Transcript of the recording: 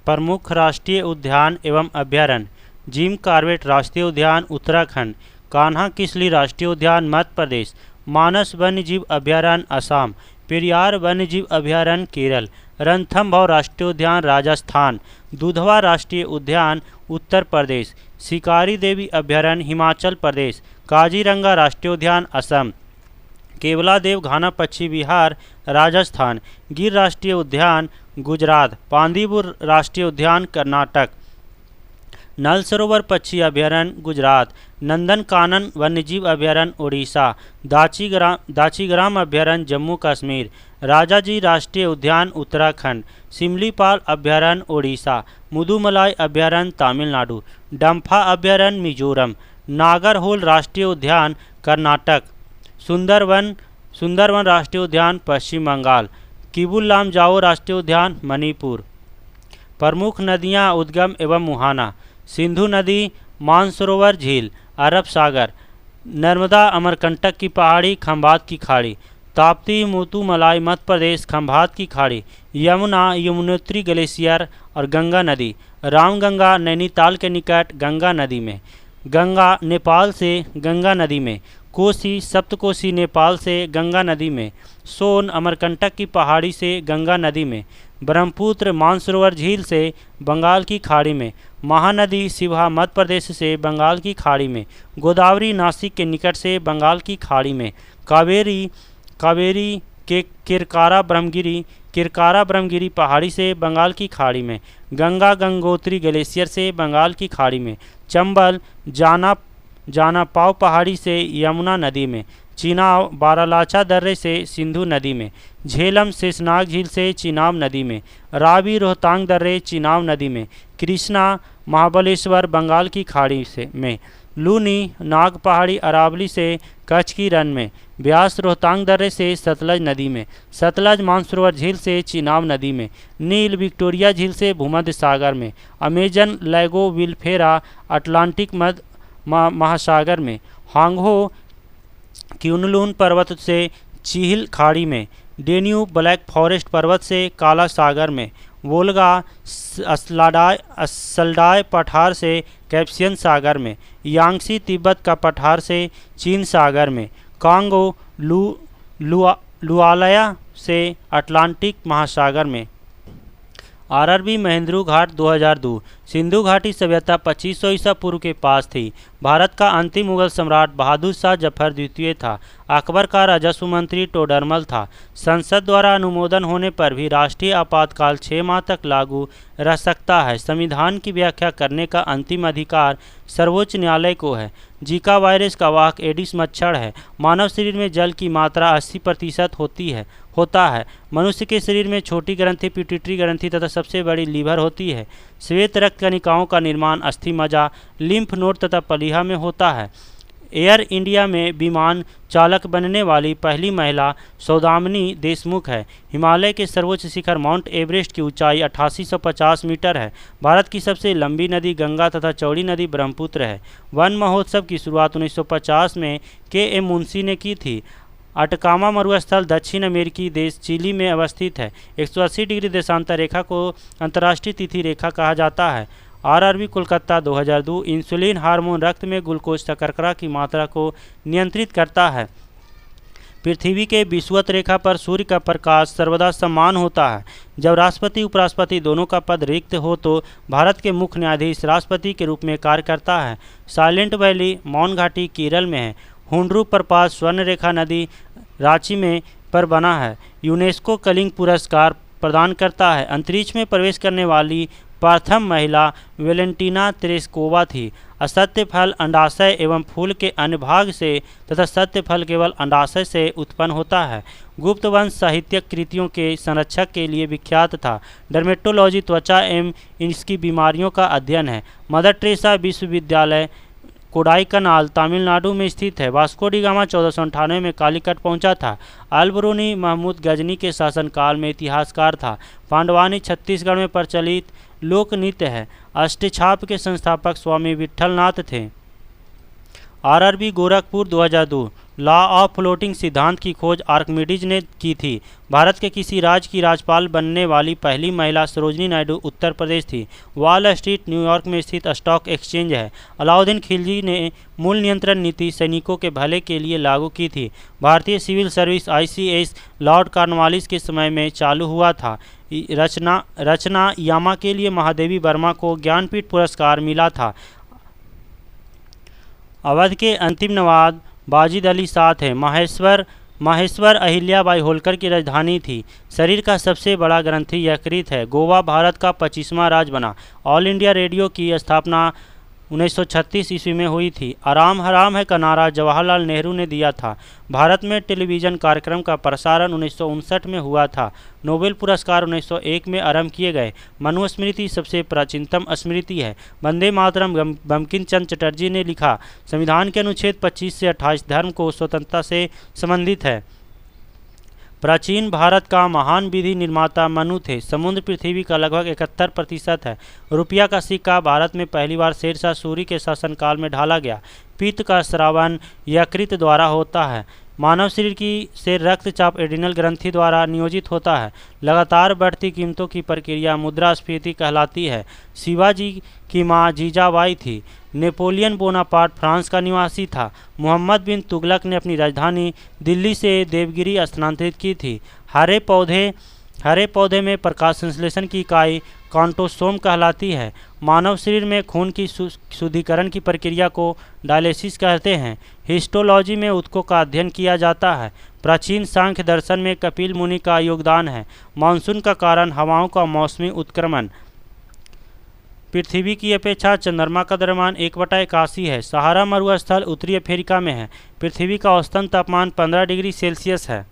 प्रमुख राष्ट्रीय उद्यान एवं अभ्यारण्य: जिम कॉर्बेट राष्ट्रीय उद्यान उत्तराखंड, कान्हा किसली राष्ट्रीय उद्यान मध्य प्रदेश, मानस वन्यजीव अभ्यारण्य असम, पेरियार वन्यजीव अभ्यारण्य केरल, रणथंभौर राष्ट्रीय उद्यान राजस्थान, दुधवा राष्ट्रीय उद्यान उत्तर प्रदेश, शिकारी देवी अभ्यारण्य हिमाचल प्रदेश, काजीरंगा राष्ट्रीय उद्यान असम, केवलादेव घाना पक्षी विहार राजस्थान, गिर राष्ट्रीय उद्यान गुजरात, पांदीपुर राष्ट्रीय उद्यान कर्नाटक, नल सरोवर पक्षी अभ्यारण्य गुजरात, नंदनकानन वन्यजीव अभ्यारण्य ओडिशा, दाचीग्राम अभ्यारण्य जम्मू कश्मीर, राजाजी राष्ट्रीय उद्यान उत्तराखंड, सिमलीपाल अभ्यारण्य ओडिशा, मुदुमलाई अभ्यारण्य तमिलनाडु, डम्फा अभ्यारण्य मिजोरम, नागरहोल राष्ट्रीय उद्यान कर्नाटक, सुंदरवन राष्ट्रीय उद्यान पश्चिम बंगाल, किबुल लामजाओ राष्ट्रीय उद्यान मणिपुर। प्रमुख नदियां उद्गम एवं मुहाना: सिंधु नदी, मानसरोवर झील अरब सागर, नर्मदा अमरकंटक की पहाड़ी खंभात की खाड़ी, ताप्ती मुतुमलाई मध्य प्रदेश खंभात की खाड़ी, यमुना यमुनोत्री ग्लेशियर और गंगा नदी, रामगंगा नैनीताल के निकट गंगा नदी में, गंगा नेपाल से गंगा नदी में, कोसी सप्तकोसी नेपाल से गंगा नदी में, सोन अमरकंटक की पहाड़ी से गंगा नदी में, ब्रह्मपुत्र मानसरोवर झील से बंगाल की खाड़ी में, महानदी शिवा मध्य प्रदेश से बंगाल की खाड़ी में, गोदावरी नासिक के निकट से बंगाल की खाड़ी में, कावेरी के किरकारा ब्रह्मगिरी पहाड़ी से बंगाल की खाड़ी में, गंगा गंगोत्री ग्लेशियर से बंगाल की खाड़ी में, चंबल जानापाव पहाड़ी से यमुना नदी में, चिनाव बारालाचा दर्रे से सिंधु नदी में, झेलम शेषनाग झील से चिनाब नदी में, रावी रोहतांग दर्रे चिनाब नदी में, कृष्णा महाबलेश्वर बंगाल की खाड़ी से में, लूनी नाग पहाड़ी अरावली से कच्छ की रन में, ब्यास रोहतांग दर्रे से सतलज नदी में, सतलज मानसरोवर झील से चिनाब नदी में, नील विक्टोरिया झील से भूमध्य सागर में, अमेजन लैगो विल्फेरा अटलांटिक मध्य महासागर में, हांगहो क्यूनलून पर्वत से चीहिल खाड़ी में, डेन्यूब ब्लैक फॉरेस्ट पर्वत से काला सागर में, वोल्गा असलडाय पठार से कैस्पियन सागर में, यांगसी तिब्बत का पठार से चीन सागर में, कांगो लुआलया से अटलांटिक महासागर में। आरआरबी महेंद्रू घाट 2002: सिंधु घाटी सभ्यता 2500 ईसा पूर्व के पास थी। भारत का अंतिम मुगल सम्राट बहादुर शाह जफर द्वितीय था। अकबर का राजस्व मंत्री टोडरमल था। संसद द्वारा अनुमोदन होने पर भी राष्ट्रीय आपातकाल 6 माह तक लागू रह सकता है। संविधान की व्याख्या करने का अंतिम अधिकार सर्वोच्च न्यायालय को है। जीका वायरस का वाहक एडिस मच्छर है। मानव शरीर में जल की मात्रा 80% होता है। मनुष्य के शरीर में छोटी ग्रंथि पिट्यूटरी ग्रंथि तथा सबसे बड़ी लीवर होती है। श्वेत रक्त कणिकाओं का निर्माण अस्थि मज्जा, लिम्फ नोड तथा पलीहा में होता है। एयर इंडिया में विमान चालक बनने वाली पहली महिला सौदामिनी देशमुख है। हिमालय के सर्वोच्च शिखर माउंट एवरेस्ट की ऊंचाई 8850 मीटर है। भारत की सबसे लंबी नदी गंगा तथा चौड़ी नदी ब्रह्मपुत्र है। वन महोत्सव की शुरुआत 1950 में के.एम. मुंशी ने की थी। अटकामा मरुस्थल दक्षिण अमेरिकी देश चिली में अवस्थित है। 180 डिग्री देशांतर रेखा को अंतर्राष्ट्रीय तिथि रेखा कहा जाता है। आरआरबी कोलकाता 2002 इंसुलिन हार्मोन रक्त में ग्लूकोज शर्करा की मात्रा को नियंत्रित करता है। पृथ्वी के विषुवत रेखा पर सूर्य का प्रकाश सर्वदा समान होता है। जब राष्ट्रपति उपराष्ट्रपति दोनों का पद रिक्त हो तो भारत के मुख्य न्यायाधीश राष्ट्रपति के रूप में कार्य करता है। साइलेंट वैली मौन घाटी केरल में है। हुंड्रू प्रपात स्वर्ण रेखा नदी रांची में पर बना है। यूनेस्को कलिंग पुरस्कार प्रदान करता है। अंतरिक्ष में प्रवेश करने वाली प्रथम महिला वेलेंटिना तेरेस्कोवा थी। असत्य फल अंडाशय एवं फूल के अन्य भाग से तथा सत्य फल केवल अंडाशय से उत्पन्न होता है। गुप्त वंश साहित्यिक कृतियों के संरक्षक के लिए विख्यात था। डर्मेटोलॉजी त्वचा एवं इसकी बीमारियों का अध्ययन है। मदर टेरेसा विश्वविद्यालय कोडाईकनाल तमिलनाडु में स्थित है। वास्को डी गामा 1498 में कालीकट पहुंचा था। अलबरूनी महमूद गजनी के शासनकाल में इतिहासकार था। पांडवानी छत्तीसगढ़ में प्रचलित लोक नृत्य है। अष्टछाप के संस्थापक स्वामी विट्ठलनाथ थे। RRB Gorakhpur 2002 law of floating सिद्धांत की खोज आर्किमिडीज ने की थी। भारत के किसी राज्य की राज्यपाल बनने वाली पहली महिला सरोजिनी नायडू उत्तर प्रदेश थी। वॉल स्ट्रीट न्यूयॉर्क में स्थित स्टॉक एक्सचेंज है। अलाउद्दीन खिलजी ने मूल नियंत्रण नीति सैनिकों के भले के लिए लागू की थी। भारतीय civil service ICS lord Cornwallis के समय में चालू हुआ था। रचना यामा के लिए महादेवी वर्मा को ज्ञानपीठ पुरस्कार मिला था। अवध के अंतिम नवाब बाजिद अली साथ हैं। माहेश्वर अहिल्याबाई होलकर की राजधानी थी। शरीर का सबसे बड़ा ग्रंथि यकृत है। गोवा भारत का 25वां राज्य बना। ऑल इंडिया रेडियो की स्थापना 1936 ईस्वी में हुई थी। आराम हराम है का नारा जवाहरलाल नेहरू ने दिया था। भारत में टेलीविज़न कार्यक्रम का प्रसारण 1959 में हुआ था। नोबेल पुरस्कार 1901 में आरंभ किए गए। मनुस्मृति सबसे प्राचीनतम स्मृति है। वंदे मातरम बंकिम चंद्र चटर्जी ने लिखा। संविधान के अनुच्छेद 25 से 28 धर्म को स्वतंत्रता से संबंधित है। प्राचीन भारत का महान विधि निर्माता मनु थे। समुद्र पृथ्वी का लगभग 71% है। रुपया का सिक्का भारत में पहली बार शेरशाह सूरी के शासनकाल में ढाला गया। पित्त का स्रावन यकृत द्वारा होता है। मानव शरीर से रक्तचाप एड्रिनल ग्रंथि द्वारा नियोजित होता है। लगातार बढ़ती कीमतों की प्रक्रिया मुद्रास्फीति कहलाती है। शिवाजी की मां जीजाबाई थी। नेपोलियन बोनापार्ट फ्रांस का निवासी था। मोहम्मद बिन तुगलक ने अपनी राजधानी दिल्ली से देवगिरी स्थानांतरित की थी। हरे पौधे में प्रकाश संश्लेषण की इकाई कॉन्टोसोम कहलाती है। मानव शरीर में खून की शुद्धिकरण की प्रक्रिया को डायलिसिस कहते हैं। हिस्टोलॉजी में ऊतकों का अध्ययन किया जाता है। प्राचीन सांख्य दर्शन में कपिल मुनि का योगदान है। मानसून का कारण हवाओं का मौसमी उत्क्रमण। पृथ्वी की अपेक्षा चंद्रमा का द्रव्यमान 1/81 है। सहारा मरुस्थल उत्तरी अफ्रीका में है। पृथ्वी का औसतन तापमान 15 डिग्री सेल्सियस है।